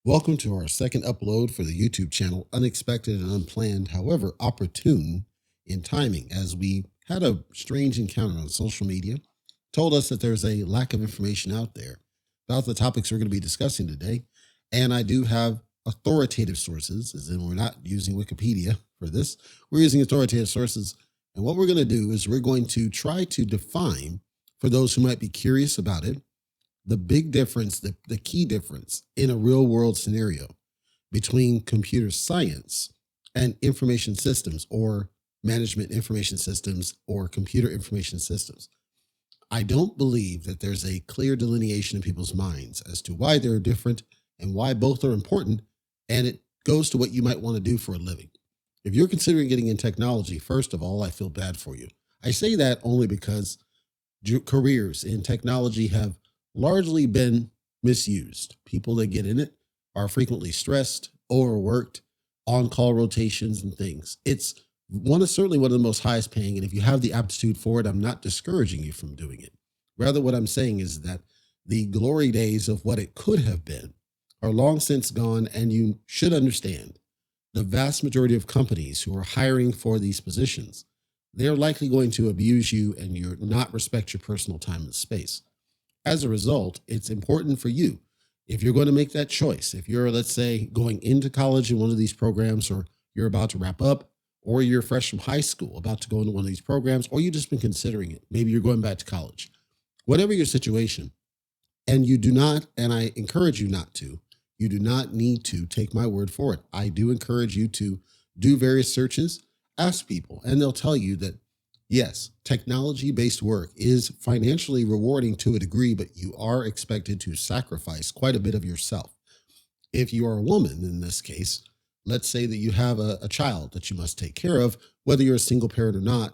Welcome to our second upload for the YouTube channel, Unexpected and Unplanned, however, opportune in timing, as we had a strange encounter on social media, told us that there's a lack of information out there about the topics we're going to be discussing today. And I do have authoritative sources, as in we're not using Wikipedia for this, we're using authoritative sources. And what we're going to do is we're going to try to define, for those who might be curious about it, the big difference, the key difference in a real world scenario between computer science and information systems or management information systems or computer information systems. I don't believe that there's a clear delineation in people's minds as to why they're different and why both are important. And it goes to what you might want to do for a living. If you're considering getting in technology, first of all, I feel bad for you. I say that only because careers in technology have largely been misused. People that get in it are frequently stressed, overworked, on call rotations, and things. It's certainly one of the most highest paying. And if you have the aptitude for it, I'm not discouraging you from doing it. Rather, what I'm saying is that the glory days of what it could have been are long since gone. And you should understand the vast majority of companies who are hiring for these positions, they're likely going to abuse you and you're not respect your personal time and space. As a result, it's important for you, if you're going to make that choice, if you're, let's say, going into college in one of these programs, or you're about to wrap up, or you're fresh from high school about to go into one of these programs, or you've just been considering it, maybe you're going back to college, whatever your situation, and you do not, and I encourage you not to, you do not need to take my word for it. I do encourage you to do various searches, ask people, and they'll tell you that yes, technology-based work is financially rewarding to a degree, but you are expected to sacrifice quite a bit of yourself. If you are a woman in this case, let's say that you have a child that you must take care of, whether you're a single parent or not,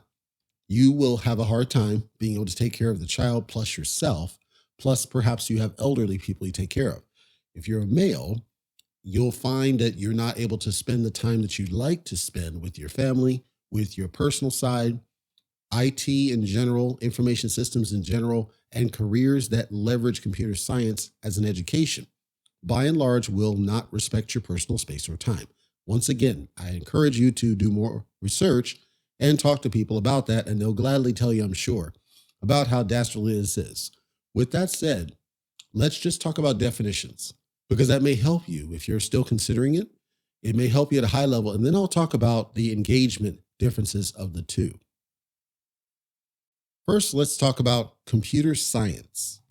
you will have a hard time being able to take care of the child plus yourself, plus perhaps you have elderly people you take care of. If you're a male, you'll find that you're not able to spend the time that you'd like to spend with your family, with your personal side, IT in general, information systems in general, and careers that leverage computer science as an education, by and large, will not respect your personal space or time. Once again, I encourage you to do more research and talk to people about that, and they'll gladly tell you, I'm sure, about how dastardly this is. With that said, let's just talk about definitions, because that may help you if you're still considering it. It may help you at a high level, and then I'll talk about the engagement differences of the two. First, let's talk about computer science.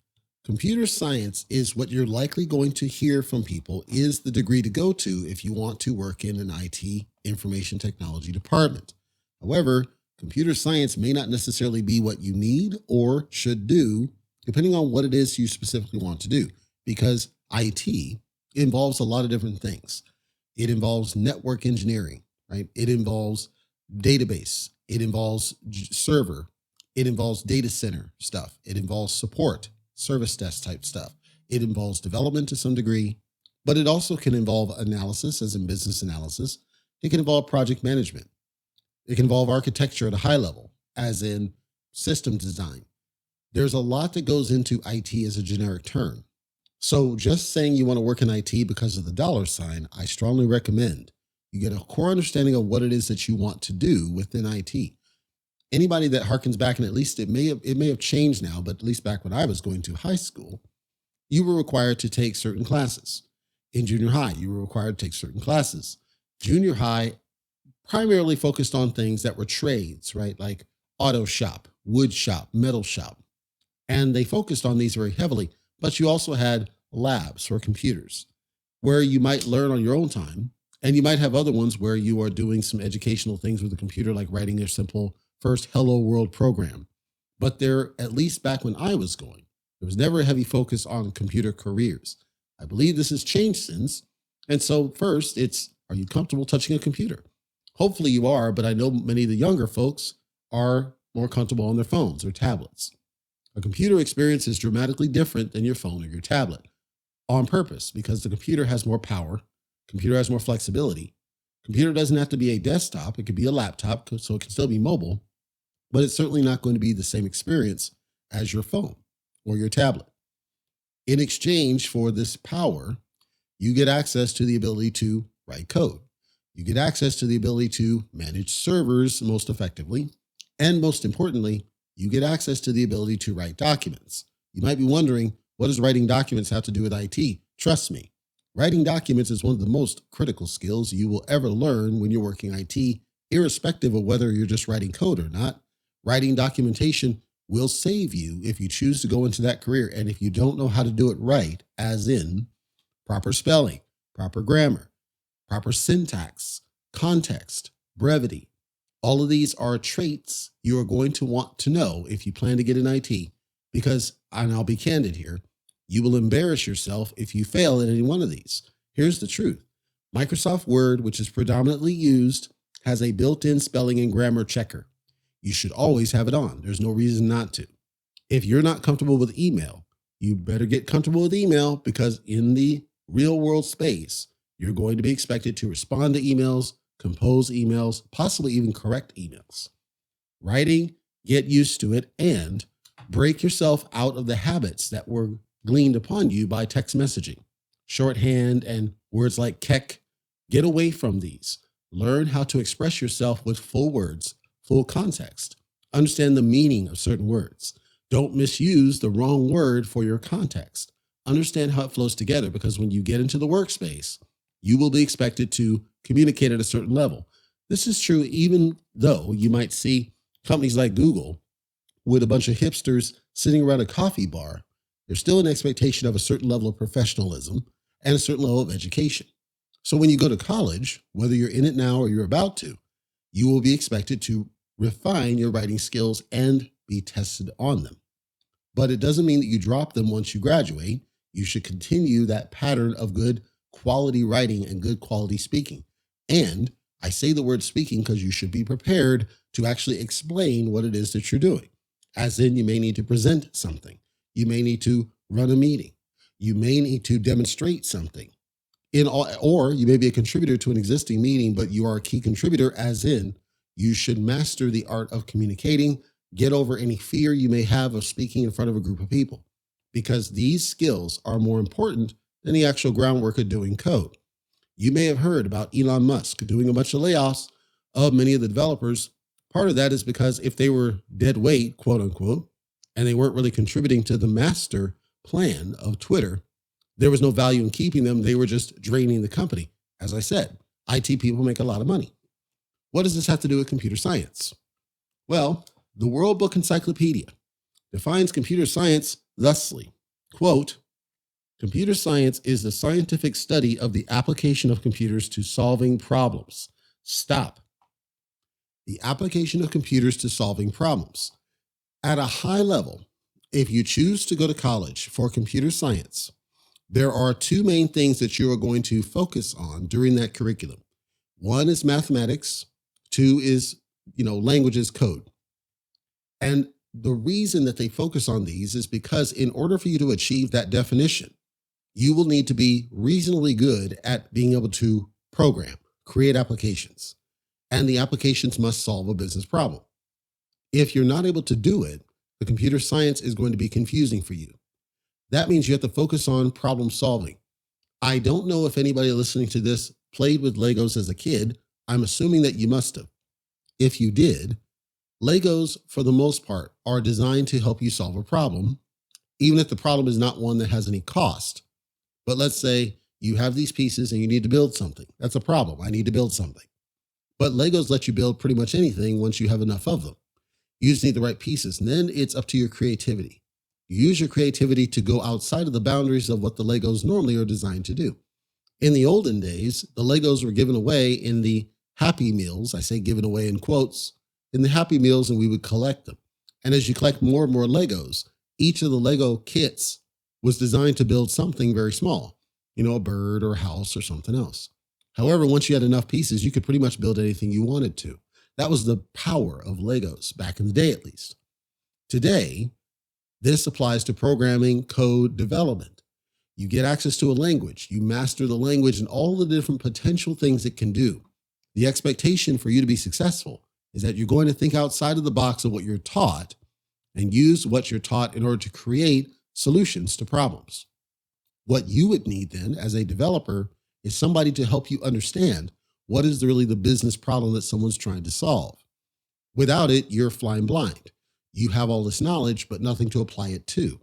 Computer science is what you're likely going to hear from people is the degree to go to if you want to work in an IT information technology department. However, computer science may not necessarily be what you need or should do, depending on what it is you specifically want to do, because IT involves a lot of different things. It involves network engineering, right? It involves database. It involves server. It involves data center stuff. It involves support, service desk type stuff. It involves development to some degree, but it also can involve analysis, as in business analysis. It can involve project management. It can involve architecture at a high level, as in system design. There's a lot that goes into IT as a generic term. So just saying you want to work in IT because of the dollar sign, I strongly recommend you get a core understanding of what it is that you want to do within IT. Anybody that harkens back, and at least it may have changed now, but at least back when I was going to high school, you were required to take certain classes. In junior high, you were required to take certain classes. Junior high primarily focused on things that were trades, right? Like auto shop, wood shop, metal shop. And they focused on these very heavily, but you also had labs for computers where you might learn on your own time. And you might have other ones where you are doing some educational things with the computer, like writing a simple first Hello World program. But there, at least back when I was going, there was never a heavy focus on computer careers. I believe this has changed since. And so, first, it's, are you comfortable touching a computer? Hopefully you are, but I know many of the younger folks are more comfortable on their phones or tablets. A computer experience is dramatically different than your phone or your tablet on purpose, because the computer has more power, computer has more flexibility. Computer doesn't have to be a desktop, it could be a laptop, so it can still be mobile, but it's certainly not going to be the same experience as your phone or your tablet. In exchange for this power, you get access to the ability to write code. You get access to the ability to manage servers most effectively. And most importantly, you get access to the ability to write documents. You might be wondering, what does writing documents have to do with IT? Trust me, writing documents is one of the most critical skills you will ever learn when you're working IT, irrespective of whether you're just writing code or not. Writing documentation will save you if you choose to go into that career. And if you don't know how to do it right, as in proper spelling, proper grammar, proper syntax, context, brevity, all of these are traits you are going to want to know if you plan to get in IT, because, and I'll be candid here, you will embarrass yourself if you fail at any one of these. Here's the truth. Microsoft Word, which is predominantly used, has a built-in spelling and grammar checker. You should always have it on. There's no reason not to. If you're not comfortable with email, you better get comfortable with email, because in the real world space, you're going to be expected to respond to emails, compose emails, possibly even correct emails. Writing, get used to it, and break yourself out of the habits that were gleaned upon you by text messaging. Shorthand and words like keck, get away from these. Learn how to express yourself with full words, full context. Understand the meaning of certain words. Don't misuse the wrong word for your context. Understand how it flows together, because when you get into the workspace, you will be expected to communicate at a certain level. This is true even though you might see companies like Google with a bunch of hipsters sitting around a coffee bar. There's still an expectation of a certain level of professionalism and a certain level of education. So when you go to college, whether you're in it now or you're about to, you will be expected to refine your writing skills and be tested on them. But it doesn't mean that you drop them once you graduate. You should continue that pattern of good quality writing and good quality speaking. And I say the word speaking because you should be prepared to actually explain what it is that you're doing. As in, you may need to present something. You may need to run a meeting. You may need to demonstrate something. Or you may be a contributor to an existing meeting, but you are a key contributor, as in, you should master the art of communicating, get over any fear you may have of speaking in front of a group of people, because these skills are more important than the actual groundwork of doing code. You may have heard about Elon Musk doing a bunch of layoffs of many of the developers. Part of that is because if they were dead weight, quote unquote, and they weren't really contributing to the master plan of Twitter, there was no value in keeping them. They were just draining the company. As I said, IT people make a lot of money. What does this have to do with computer science? Well, the World Book Encyclopedia defines computer science thusly, quote, computer science is the scientific study of the application of computers to solving problems. Stop. The application of computers to solving problems. At a high level, if you choose to go to college for computer science, there are two main things that you are going to focus on during that curriculum. One is mathematics. Two is, languages, code. And the reason that they focus on these is because in order for you to achieve that definition, you will need to be reasonably good at being able to program, create applications, and the applications must solve a business problem. If you're not able to do it, the computer science is going to be confusing for you. That means you have to focus on problem solving. I don't know if anybody listening to this played with Legos as a kid. I'm assuming that you must have. If you did, Legos, for the most part, are designed to help you solve a problem, even if the problem is not one that has any cost. But let's say you have these pieces and you need to build something. That's a problem. I need to build something. But Legos let you build pretty much anything once you have enough of them. You just need the right pieces. And then it's up to your creativity. You use your creativity to go outside of the boundaries of what the Legos normally are designed to do. In the olden days, the Legos were given away in the Happy Meals. I say given away in quotes, in the Happy Meals, and we would collect them. And as you collect more and more Legos, each of the Lego kits was designed to build something very small, a bird or a house or something else. However, once you had enough pieces, you could pretty much build anything you wanted to. That was the power of Legos, back in the day at least. Today, this applies to programming, code development. You get access to a language, you master the language and all the different potential things it can do. The expectation for you to be successful is that you're going to think outside of the box of what you're taught and use what you're taught in order to create solutions to problems. What you would need then as a developer is somebody to help you understand what is really the business problem that someone's trying to solve. Without it, you're flying blind. You have all this knowledge, but nothing to apply it to.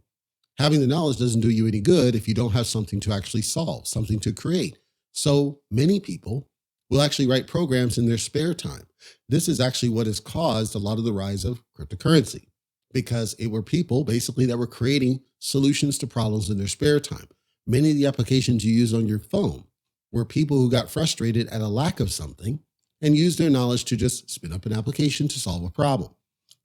Having the knowledge doesn't do you any good if you don't have something to actually solve, something to create. So many people will actually write programs in their spare time. This is actually what has caused a lot of the rise of cryptocurrency, because it were people basically that were creating solutions to problems in their spare time. Many of the applications you use on your phone were people who got frustrated at a lack of something and used their knowledge to just spin up an application to solve a problem.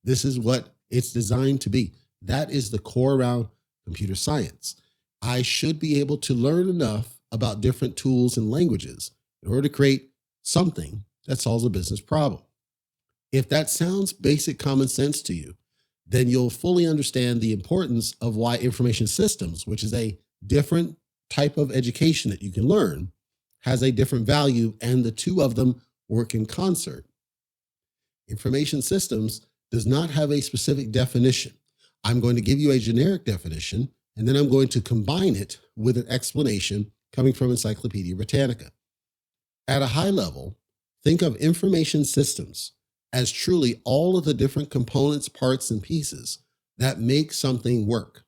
This is what it's designed to be. That is the core around computer science. I should be able to learn enough about different tools and languages in order to create something that solves a business problem. If that sounds basic common sense to you, then you'll fully understand the importance of why information systems, which is a different type of education that you can learn, has a different value, and the two of them work in concert. Information systems does not have a specific definition. I'm going to give you a generic definition, and then I'm going to combine it with an explanation coming from Encyclopedia Britannica. At a high level, think of information systems as truly all of the different components, parts, and pieces that make something work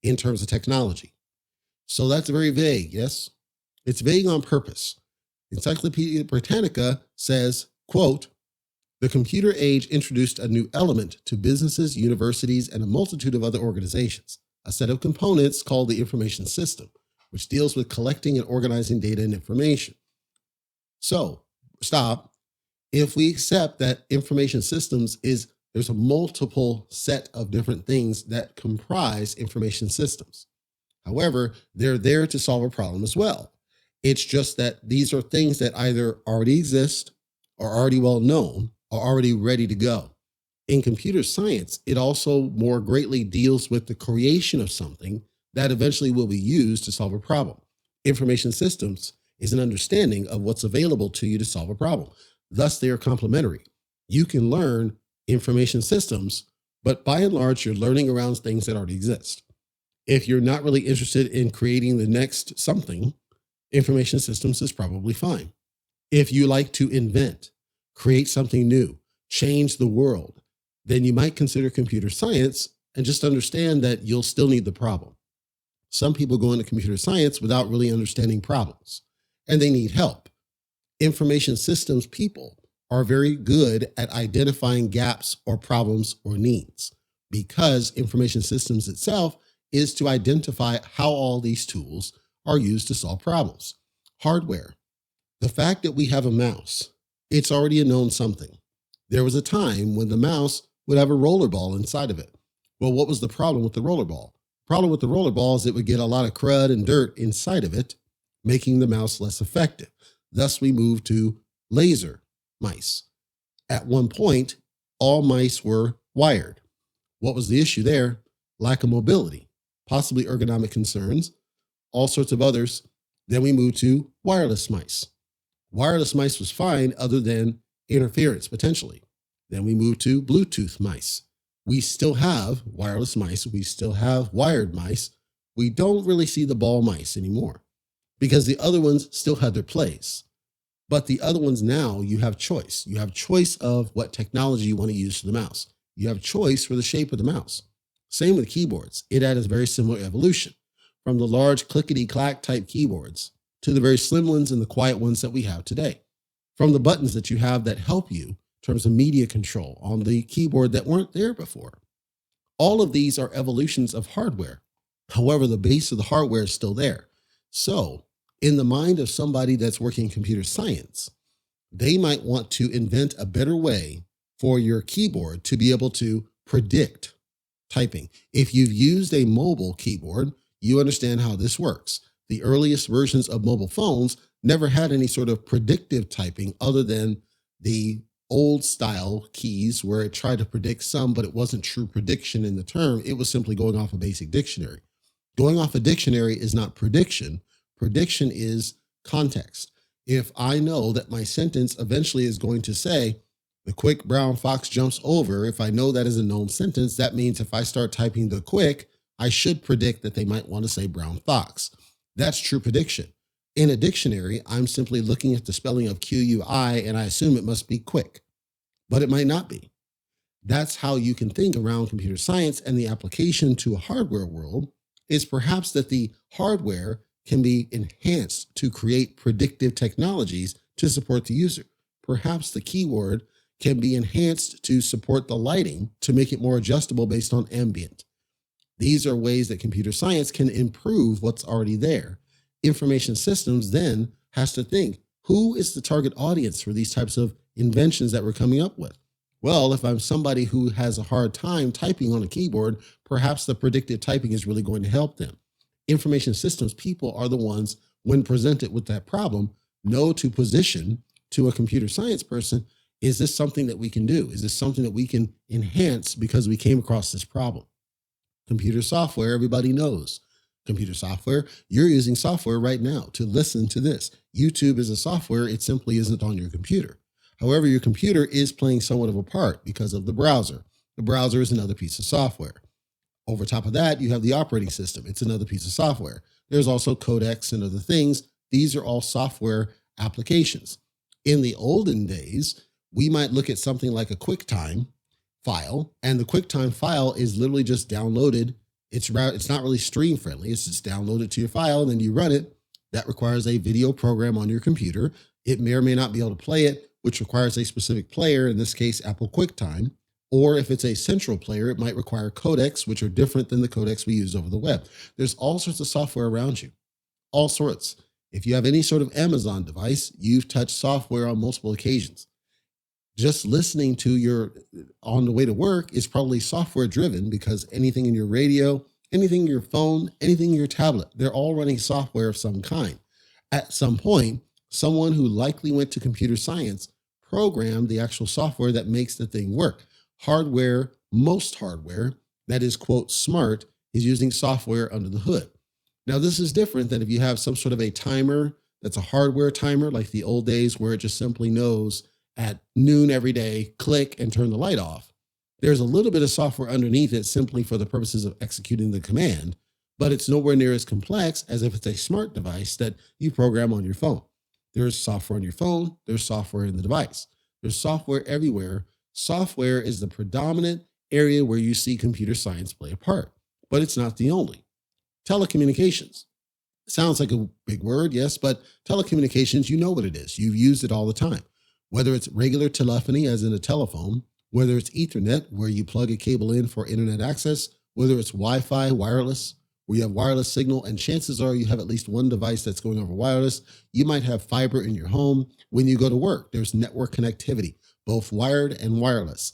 in terms of technology. So that's very vague, yes? It's vague on purpose. Encyclopedia Britannica says, quote, "The computer age introduced a new element to businesses, universities, and a multitude of other organizations, a set of components called the information system, which deals with collecting and organizing data and information." So, stop. If we accept that information systems there's a multiple set of different things that comprise information systems. However, they're there to solve a problem as well. It's just that these are things that either already exist, are already well known, are already ready to go. In computer science, it also more greatly deals with the creation of something that eventually will be used to solve a problem. Information systems is an understanding of what's available to you to solve a problem. Thus, they are complementary. You can learn information systems, but by and large, you're learning around things that already exist. If you're not really interested in creating the next something, information systems is probably fine. If you like to invent, create something new, change the world, then you might consider computer science and just understand that you'll still need the problem. Some people go into computer science without really understanding problems, and they need help. Information systems people are very good at identifying gaps or problems or needs, because information systems itself is to identify how all these tools are used to solve problems. Hardware. The fact that we have a mouse, it's already a known something. There was a time when the mouse would have a roller ball inside of it. Well, what was the problem with the roller ball? Problem with the roller ball is it would get a lot of crud and dirt inside of it, making the mouse less effective. Thus, we moved to laser mice. At one point, all mice were wired. What was the issue there? Lack of mobility, possibly ergonomic concerns, all sorts of others. Then we moved to wireless mice. Wireless mice was fine other than interference potentially. Then we moved to Bluetooth mice. We still have wireless mice. We still have wired mice. We don't really see the ball mice anymore because the other ones still had their place. But the other ones now, you have choice. You have choice of what technology you want to use for the mouse. You have choice for the shape of the mouse. Same with keyboards. It had a very similar evolution from the large clickety-clack type keyboards to the very slim ones and the quiet ones that we have today. From the buttons that you have that help you in terms of media control on the keyboard that weren't there before. All of these are evolutions of hardware. However, the base of the hardware is still there. So, in the mind of somebody that's working in computer science, they might want to invent a better way for your keyboard to be able to predict typing. If you've used a mobile keyboard, you understand how this works. The earliest versions of mobile phones never had any sort of predictive typing other than the old style keys where it tried to predict some, but it wasn't true prediction in the term. It was simply going off a basic dictionary. Going off a dictionary is not prediction. Prediction is context. If I know that my sentence eventually is going to say, "The quick brown fox jumps over," if I know that is a known sentence, that means if I start typing the quick, I should predict that they might want to say brown fox. That's true prediction. In a dictionary, I'm simply looking at the spelling of QUI and I assume it must be quick, but it might not be. That's how you can think around computer science, and the application to a hardware world is perhaps that the hardware can be enhanced to create predictive technologies to support the user. Perhaps the keyword can be enhanced to support the lighting to make it more adjustable based on ambient. These are ways that computer science can improve what's already there. Information systems then has to think, who is the target audience for these types of inventions that we're coming up with? Well, if I'm somebody who has a hard time typing on a keyboard, perhaps the predictive typing is really going to help them. Information systems people are the ones, when presented with that problem, know to position to a computer science person, is this something that we can do? Is this something that we can enhance because we came across this problem? Computer software, everybody knows. Computer software, you're using software right now to listen to this. YouTube is a software, it simply isn't on your computer. However, your computer is playing somewhat of a part because of the browser. The browser is another piece of software. Over top of that, you have the operating system. It's another piece of software. There's also codecs and other things. These are all software applications. In the olden days, we might look at something like a QuickTime file, and the QuickTime file is literally just downloaded. It's not really stream friendly. It's just downloaded to your file, and then you run it. That requires a video program on your computer. It may or may not be able to play it, which requires a specific player, in this case, Apple QuickTime. Or if it's a central player, it might require codecs, which are different than the codecs we use over the web. There's all sorts of software around you, all sorts. If you have any sort of Amazon device, you've touched software on multiple occasions. Just listening to your on the way to work is probably software driven, because anything in your radio, anything in your phone, anything in your tablet, they're all running software of some kind. At some point, someone who likely went to computer science programmed the actual software that makes the thing work. Hardware, most hardware that is, quote, smart, is using software under the hood. Now, this is different than if you have some sort of a timer that's a hardware timer, like the old days where it just simply knows at noon every day, click and turn the light off. There's a little bit of software underneath it simply for the purposes of executing the command, but it's nowhere near as complex as if it's a smart device that you program on your phone. There's software on your phone, there's software in the device. There's software everywhere. Software is the predominant area where you see computer science play a part, but it's not the only. Telecommunications. Sounds like a big word, yes, but telecommunications, you know what it is. You've used it all the time. Whether it's regular telephony, as in a telephone, whether it's Ethernet, where you plug a cable in for internet access, whether it's Wi-Fi, wireless, where you have wireless signal, and chances are you have at least one device that's going over wireless. You might have fiber in your home. When you go to work, there's network connectivity, both wired and wireless.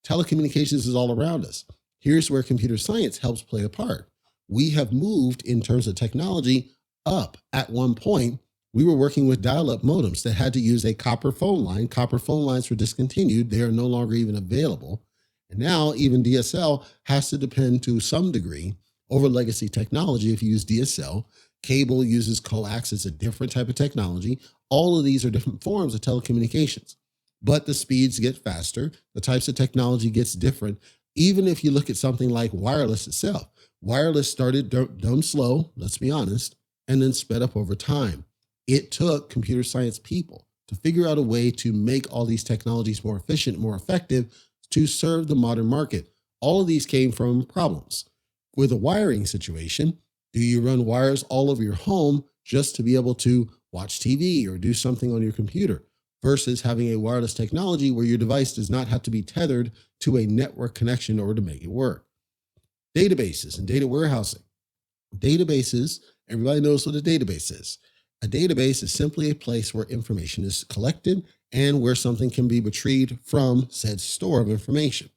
Telecommunications is all around us. Here's where computer science helps play a part. We have moved in terms of technology up. At one point, we were working with dial-up modems that had to use a copper phone line. Copper phone lines were discontinued. They are no longer even available. And now even DSL has to depend to some degree over legacy technology. If you use DSL, cable uses coax. It's a different type of technology. All of these are different forms of telecommunications, but the speeds get faster. The types of technology gets different. Even if you look at something like wireless itself, wireless started dumb slow, let's be honest, and then sped up over time. It took computer science people to figure out a way to make all these technologies more efficient, more effective to serve the modern market. All of these came from problems. With a wiring situation, do you run wires all over your home just to be able to watch TV or do something on your computer, versus having a wireless technology where your device does not have to be tethered to a network connection in order to make it work? Databases and data warehousing. Databases, everybody knows what a database is. A database is simply a place where information is collected and where something can be retrieved from said store of information.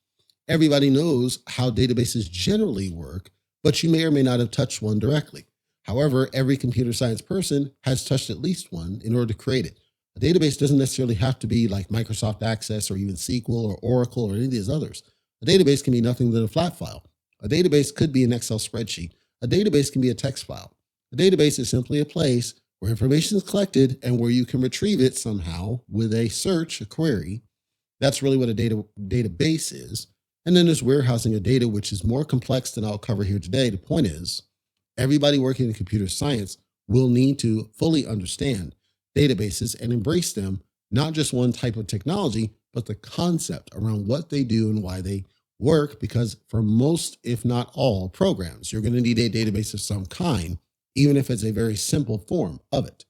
Everybody knows how databases generally work, but you may or may not have touched one directly. However, every computer science person has touched at least one in order to create it. A database doesn't necessarily have to be like Microsoft Access or even SQL or Oracle or any of these others. A database can be nothing than a flat file. A database could be an Excel spreadsheet. A database can be a text file. A database is simply a place where information is collected and where you can retrieve it somehow with a search, a query. That's really what a database is. And then there's warehousing of data, which is more complex than I'll cover here today. The point is, everybody working in computer science will need to fully understand databases and embrace them, not just one type of technology, but the concept around what they do and why they work. Because for most, if not all, programs, you're going to need a database of some kind, even if it's a very simple form of it.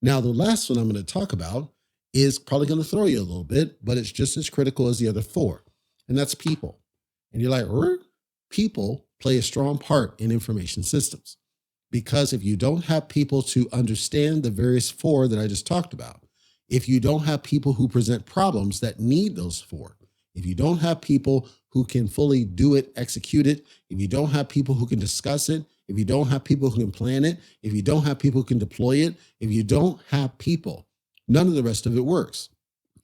Now, the last one I'm going to talk about is probably going to throw you a little bit, but it's just as critical as the other four, and that's people. And you're like, people play a strong part in information systems, because if you don't have people to understand the various four that I just talked about, if you don't have people who present problems that need those four, if you don't have people who can fully do it, execute it, if you don't have people who can discuss it, if you don't have people who can plan it, if you don't have people who can deploy it, if you don't have people, none of the rest of it works.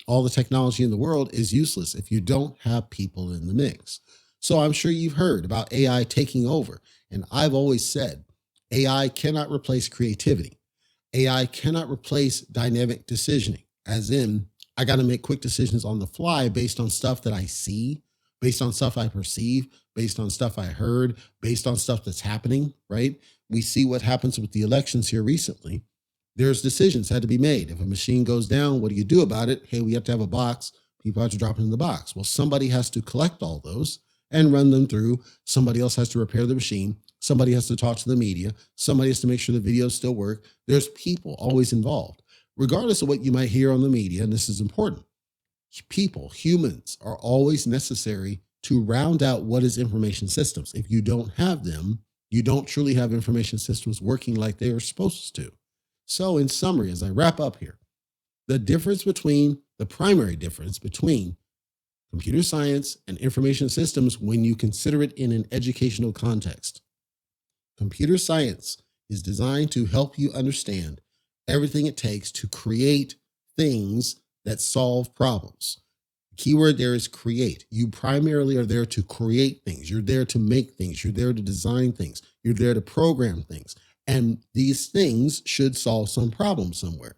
All the technology in the world is useless if you don't have people in the mix. So I'm sure you've heard about AI taking over. And I've always said AI cannot replace creativity. AI cannot replace dynamic decisioning, as in, I got to make quick decisions on the fly based on stuff that I see, based on stuff I perceive, based on stuff I heard, based on stuff that's happening, right? We see what happens with the elections here recently. There's decisions had to be made. If a machine goes down, what do you do about it? Hey, we have to have a box. People have to drop it in the box. Well, somebody has to collect all those and run them through. Somebody else has to repair the machine. Somebody has to talk to the media. Somebody has to make sure the videos still work. There's people always involved. Regardless of what you might hear on the media, and this is important, people, humans are always necessary to round out what is information systems. If you don't have them, you don't truly have information systems working like they are supposed to. So in summary, as I wrap up here, the primary difference between computer science and information systems when you consider it in an educational context. Computer science is designed to help you understand everything it takes to create things that solve problems. The keyword there is create. You primarily are there to create things. You're there to make things. You're there to design things. You're there to program things. And these things should solve some problem somewhere.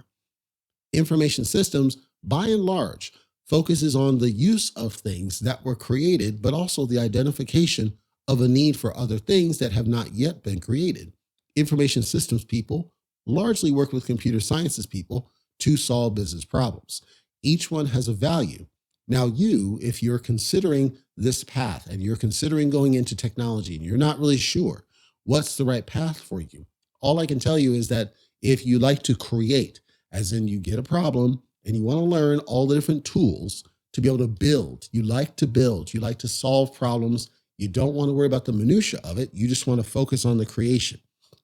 Information systems, by and large, focuses on the use of things that were created, but also the identification of a need for other things that have not yet been created. Information systems people largely work with computer sciences people to solve business problems. Each one has a value. Now, if you're considering this path and you're considering going into technology and you're not really sure what's the right path for you, all I can tell you is that if you like to create, as in you get a problem and you want to learn all the different tools to be able to build, you like to solve problems, you don't want to worry about the minutia of it, you just want to focus on the creation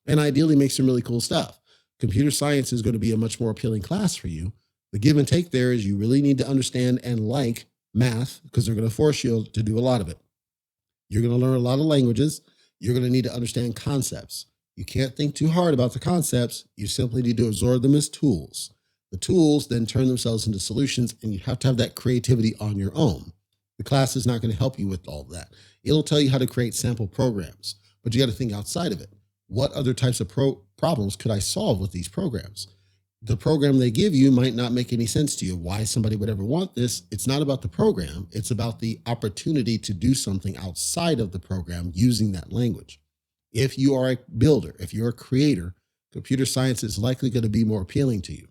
and ideally make some really cool stuff. Computer science is going to be a much more appealing class for you. The give and take there is you really need to understand and like math because they're going to force you to do a lot of it. You're going to learn a lot of languages. You're going to need to understand concepts. You can't think too hard about the concepts. You simply need to absorb them as tools. The tools then turn themselves into solutions, and you have to have that creativity on your own. The class is not going to help you with all that. It'll tell you how to create sample programs, but you got to think outside of it. What other types of problems could I solve with these programs? The program they give you might not make any sense to you. Why somebody would ever want this? It's not about the program. It's about the opportunity to do something outside of the program using that language. If you are a builder, if you're a creator, computer science is likely going to be more appealing to you.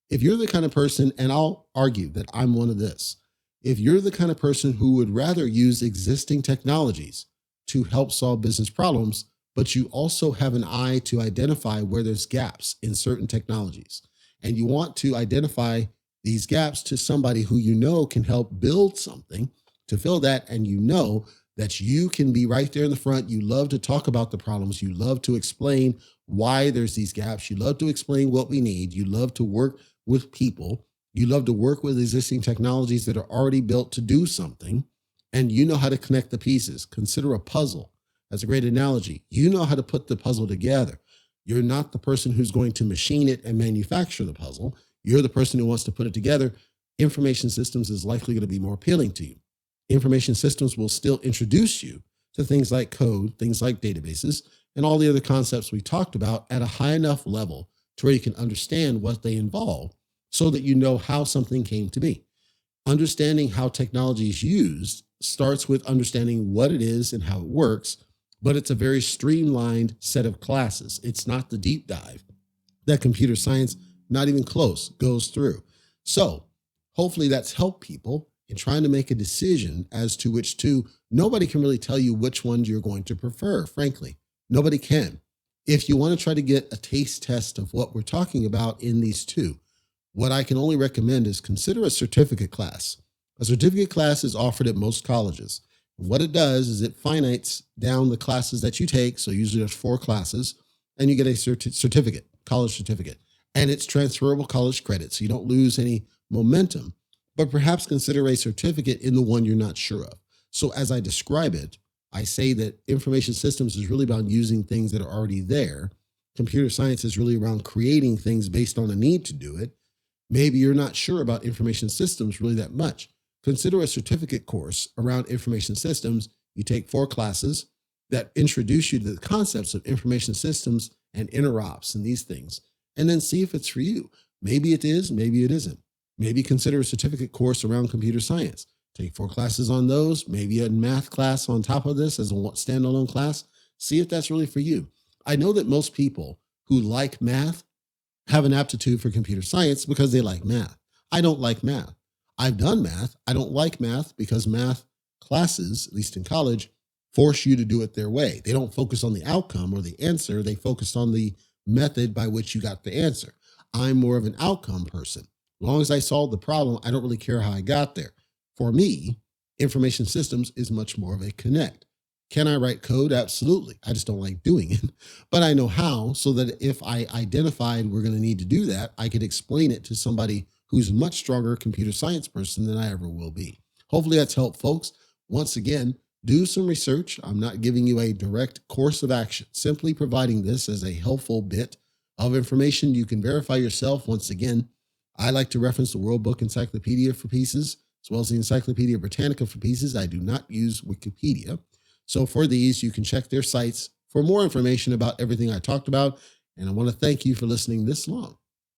If you're the kind of person, and I'll argue that I'm one of this, if you're the kind of person who would rather use existing technologies to help solve business problems, but you also have an eye to identify where there's gaps in certain technologies, and you want to identify these gaps to somebody who you know can help build something to fill that, and you know that you can be right there in the front. You love to talk about the problems. You love to explain why there's these gaps. You love to explain what we need. You love to work with people. You love to work with existing technologies that are already built to do something, and you know how to connect the pieces. Consider a puzzle. That's a great analogy. You know how to put the puzzle together. You're not the person who's going to machine it and manufacture the puzzle. You're the person who wants to put it together. Information systems is likely going to be more appealing to you. Information systems will still introduce you to things like code, things like databases, and all the other concepts we talked about at a high enough level to where you can understand what they involve so that you know how something came to be. Understanding how technology is used starts with understanding what it is and how it works but it's a very streamlined set of classes. It's not the deep dive that computer science, not even close, goes through. So hopefully that's helped people in trying to make a decision as to which two. Nobody can really tell you which ones you're going to prefer, frankly. Nobody can. If you want to try to get a taste test of what we're talking about in these two, what I can only recommend is consider a certificate class. A certificate class is offered at most colleges. What it does is it finites down the classes that you take. So usually there's 4 classes, and you get a certificate, college certificate, and it's transferable college credit. So you don't lose any momentum, but perhaps consider a certificate in the one you're not sure of. So as I describe it, I say that information systems is really about using things that are already there. Computer science is really around creating things based on a need to do it. Maybe you're not sure about information systems really that much. Consider a certificate course around information systems. You take 4 classes that introduce you to the concepts of information systems and interops and these things, and then see if it's for you. Maybe it is, maybe it isn't. Maybe consider a certificate course around computer science. Take 4 classes on those, maybe a math class on top of this as a standalone class. See if that's really for you. I know that most people who like math have an aptitude for computer science because they like math. I don't like math. I've done math. I don't like math because math classes, at least in college, force you to do it their way. They don't focus on the outcome or the answer. They focus on the method by which you got the answer. I'm more of an outcome person. As long as I solve the problem, I don't really care how I got there. For me, information systems is much more of a connect. Can I write code? Absolutely. I just don't like doing it, but I know how, so that if I identified we're going to need to do that, I could explain it to somebody who's a much stronger computer science person than I ever will be. Hopefully that's helped, folks. Once again, do some research. I'm not giving you a direct course of action, simply providing this as a helpful bit of information you can verify yourself. Once again, I like to reference the World Book Encyclopedia for pieces, as well as the Encyclopedia Britannica for pieces. I do not use Wikipedia. So for these, you can check their sites for more information about everything I talked about. And I want to thank you for listening this long.